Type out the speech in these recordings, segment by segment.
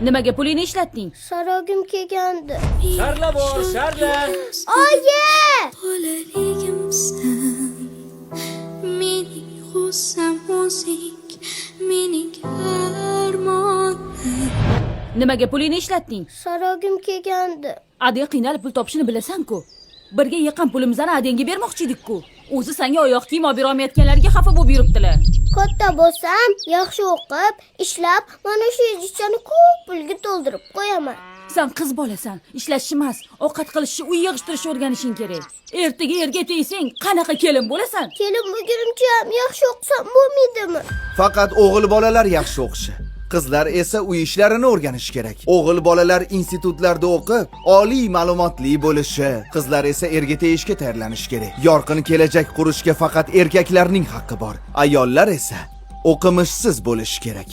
Nimaga pulingni ishlatding? Sarogim kelgandi. Sharla bor, sharla. Oyi! Bolaligimsan mening g'ussam o'zing, mening armonim. Nimaga pulingni ishlatding? Sarogim kelgandi. Ading qiynalib pul topishini bilasan-ku. Birga yiqqan pulimizni adangga bermoqchi edik-ku. O'zi senga oyoq kiyim olib berolmayotganlarga xafa bo'lib yuribdilar. Katta bo'lsam, yaxshi o'qib, ishlab, mana shu izichani ko'p pulga to'ldirib qo'yaman. Sen qiz bolasan, ishlash emas, ovqat qilishni, uy yig'ishtirishni o'rganishing kerak. Ertaga erga tegsang, qanaqa kelin bo'lasan? Kelin bo'lgunimcha ham yaxshi o'qisam bo'lmaydimi? Faqat o'g'il bolalar yaxshi o'qishi. Qizlar esa uy ishlarini o'rganishi kerak. O'g'il bolalar institutlarda o'qib, oliy ma'lumotli bo'lishi, qizlar esa erga tegishga tayyorlanishi kerak. Yorqin kelajak qurishga faqat erkaklarning haqqi bor. Ayollar esa o'qimishsiz bo'lishi kerak.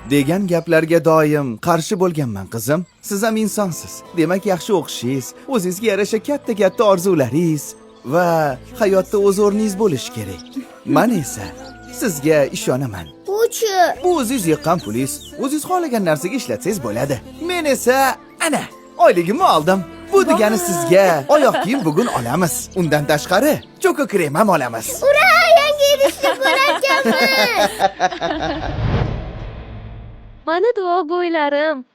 degan gaplarga doim qarshi bo'lganman qizim. Siz ham insonsiz. Demak yaxshi o'qishingiz, o'zingizga yarasha katta-katta orzularingiz va hayotda o'z o'rningiz bo'lishi kerak. Men esa sizga ishonaman. Uchi. Bu o'zingiz yiqqan pulingiz, o'zingiz xohlagan narsaga ishlatsangiz bo'ladi. Men esa ana oyligimni oldim. Bu degani sizga oyoq kiyim bugun olamiz. Undan tashqari cho'ka krem ham olamiz. Ura, yangi erishib bo'larkanmiz. Mana duo bo'ylarim.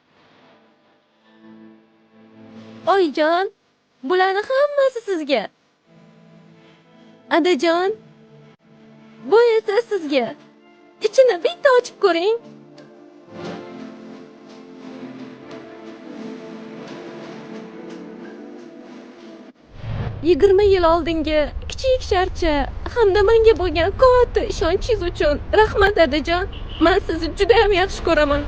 Oyjon, bularni hammasi sizga. Adajon, bu esa sizga. İçini bitta ochib ko'ring. Yigirma yil oldingi kichik sharcha hamda menga bo'lgan katta ishonchingiz uchun rahmat adajon. Men sizni juda ham yaxshi ko'raman.